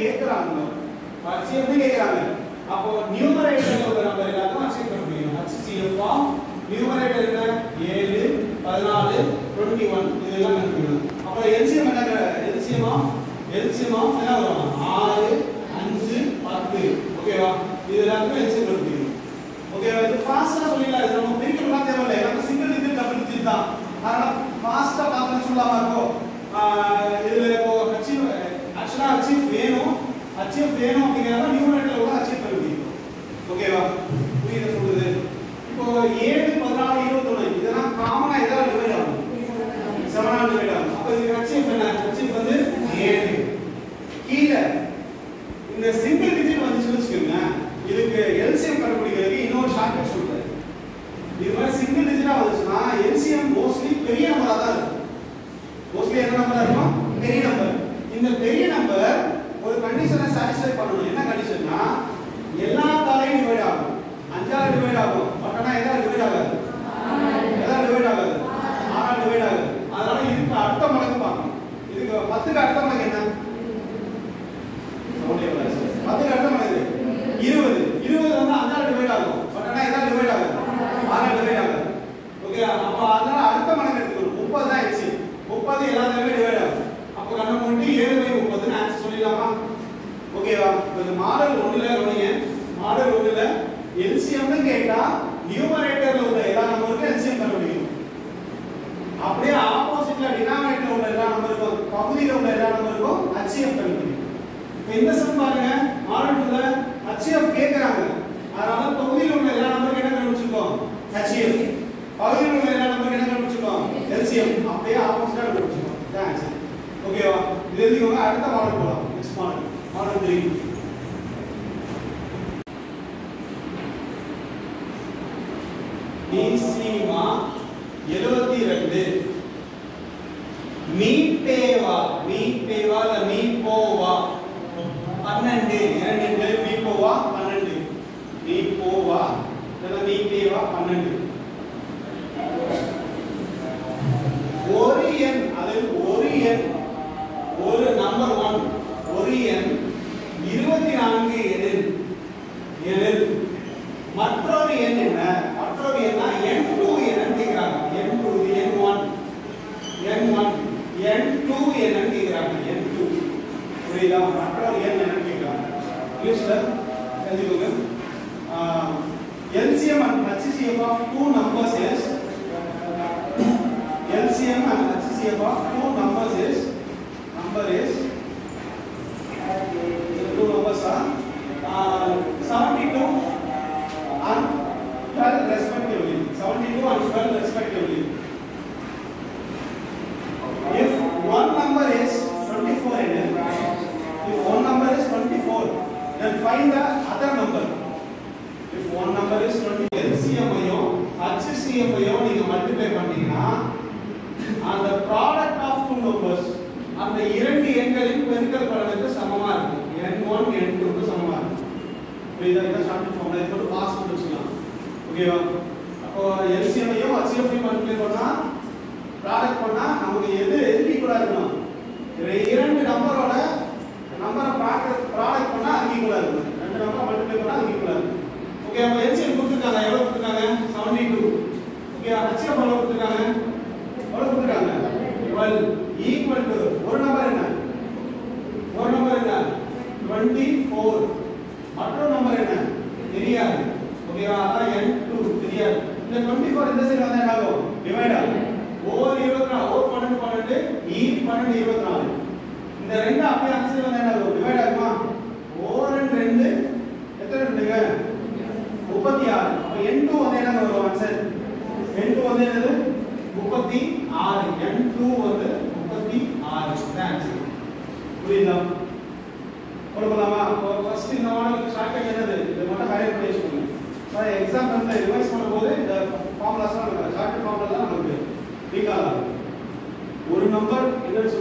கேக்குறாங்க HCF கேக்குறாங்க அப்போ நியூமரேட்டர்ல உள்ள நம்பர் எல்லாத்தையும் அச்சீவ் பண்ண முடியும் HCF ஆஃப் நியூமரேட்டர் என்ன 7 14 21 இதெல்லாம் கண்டுபிடிக்கணும் அப்ப LCM என்ன LCM ஆஃப் என்ன வரும் 6 5 10 ஓகேவா இது எல்லாத்தையும் LCM கண்டுபிடிக்கணும் ஓகேவா இது ஃபாஸ்டா சொல்லிடலாம் இது நம்ம பிரிக்கலாம் தேவையில்லை நம்ம சிங்கிள் டிஜிட் டபுள் டிஜிட் தான் அதனால ஃபாஸ்டா பார்க்க சொல்லாம இருக்கும் இதுல இப்போ அச்சீவ் வேணும் அப்படிங்கறத நியூமரேட்டர்ல கூட அச்சீவ் பண்ண முடியும் ஓகேவா புரியுதா சொல்றது இப்போ 7 14 21 இதெல்லாம் காமனா ஏதாவது டிவைட் ஆகும் 7 ஆல் டிவைட் ஆகும் அப்ப இது அச்சீவ் என்ன அச்சீவ் வந்து 7 கீழ இந்த சிங்கிள் டிஜிட் வந்துச்சுன்னு வெச்சுக்கோங்க இதுக்கு LCM கண்டுபிடிக்கிறதுக்கு இன்னொரு ஷார்ட்கட் சொல்றேன் இது மாதிரி சிங்கிள் டிஜிட்டா வந்துச்சுனா LCM மோஸ்ட்லி பெரிய நம்பரா தான் இருக்கும் மோஸ்ட்லி என்ன நம்பரா இருக்கும் பெரிய நம்பர் இந்த பெரிய நம்பர் ஒரு கண்டிஷனை சாட்டிஸ்ஃபை பண்ணணும் என்ன கண்டிஷன்னா எல்லா தாளையும் டிவைட் ஆகும் 5 ஆல் டிவைட் ஆகும் பட் ஆனா எதால டிவைட் ஆகாது 6 ஆல் டிவைட் ஆகாது அதனால இதுக்கு அடுத்த மடங்கு பார்க்கணும் இதுக்கு 10 க்கு அடுத்த மடங்கு என்ன 10 க்கு அடுத்த மடங்கு 20 வந்து 5 ஆல் டிவைட் ஆகும் பட் ஆனா எதால டிவைட் ஆகாது 6 ஆல் டிவைட் ஆகாது ஓகே அப்ப அதனால அடுத்த மடங்கு எடுத்துக்கணும் 30 தான் எக்ஸி 30 எல்லாத்தையுமே டிவைட் ஆகும் அப்ப கண்ண மூடி 7/30 ன்னு ஆன்சர் சொல்லிடலாமா ஓகேவா இந்த மாடல் 1ல கவனிங்க மாடல் 1ல LCM னு கேட்டா நியூமரேட்டர்ல உள்ள எல்லா நம்பருக்கும் LCM கண்டுபிடிக்கணும் அப்படியே ஆப்போசிட்ல டினாமினேட்டர்ல உள்ள எல்லா நம்பருக்கும் பகுதியில உள்ள எல்லா நம்பருக்கும் HCF கண்டுபிடிக்கணும் இப்போ இந்த சம் பாருங்க மாடல் 2ல HCF கேக்குறாங்க அதனால பகுதியில உள்ள எல்லா நம்பருக்கும் என்ன கண்டுபிடிச்சிருக்கோம் HCF பகுதியில உள்ள எல்லா நம்பருக்கும் என்ன கண்டுபிடிச்சிருக்கோம் LCM அப்படியே ஆப்போசிட்டா கண்டுபிடிச்சிருக்கோம் இதான் ஆன்சர் ஓகேவா இது எழுதிக்கோங்க அடுத்த மாடல் போலாம் நெக்ஸ்ட் மாடல் மாடல் 3 மீசிமா 72 மீபேவா இல்ல மீபோவா 12 இரண்டு மீபோவா 12 மீபோவா இல்ல மீபேவா 12 ஒரு எண் அதில் ஒரு நம்பர் 1 ஒரு எண் 24 எனில் மற்றொரு எண் என்ன மற்றொரு எண்ணா n2 என்னன்னு கேக்குறாங்க n2 n1 n2 என்னன்னு கேக்குறாங்க n2 புரியுதா மற்றொரு எண் என்னன்னு கேக்குறாங்க இங்கிலீஷ்ல எழுதிக்கோங்க LCM and HCF of two numbers is LCM and HCF of two numbers is two numbers are 72 and 12 respectively 72 and 12 respectively if one number is 24 if one number is 24 then find the other number if one number is 20 LCM ஐயும் HCF ஐயும் நீங்க multiply பண்ணீங்கன்னா அந்த product of two numbers அந்த இரண்டு எண்களின் பெருக்கல் பலனுக்கு சமமா இருக்கும் n1 n2 க்கு சமமா இருக்கும் புரியுதா இத ஷார்ட் ஃபார்ம்ல இது பாஸ் பண்ணிக்கலாம் ஓகேவா அப்போ LCM ஐயும் HCF ஐயும் மல்டிப்ளை பண்ணா ப்ராடக்ட் பண்ணா நமக்கு எது ஈக்குவலா இருக்கணும் இரண்டு நம்பரோட நம்பரை ப்ராடக்ட் பண்ணா அது ஈக்குவலா இருக்கும் ரெண்டு நம்பரை மல்டிப்ளை பண்ணா அது ஈக்குவலா இருக்கும் ஓகே அப்ப LCM கொடுத்திருக்காங்க எவ்வளவு கொடுத்திருக்காங்க 72 ஓகே HCF எவ்வளவு கொடுத்திருக்காங்க 12 ஈக்குவல் டு ஒரு நம்பர் என்ன 24 மற்றொரு நம்பர் என்ன தெரியாது ஓகேவா அதான் n2 தெரியாது இந்த 24 இந்த சைடு வந்தா என்ன ஆகும் டிவைட் ஆகும் ஓர் 24 ஓர் 12 ஈ 12 24 இந்த ரெண்டு அப்படியே அந்த சைடு வந்தா என்ன ஆகும் டிவைட் ஆகுமா ஓர் 2 எத்தனை ரெண்டுங்க 36 அப்ப n2 வந்து என்ன வரும் ஆன்சர் n2 வந்து என்னது 36 n2 வந்து 36 தான் ஆன்சர் புரியுதா போடலாமா ஃபர்ஸ்ட் இந்த மாடலுக்கு ஷார்ட்கட் என்னது இத மட்டும் ஹைலைட் பண்ணி வச்சுக்கோங்க சார் எக்ஸாம் வந்து ரிவைஸ் பண்ணும்போது இந்த ஃபார்முலாஸ்லாம் நமக்கு ஷார்ட்கட் ஃபார்முலா தான் நமக்கு ரீகால் ஆகும் ஒரு நம்பர் என்னன்னு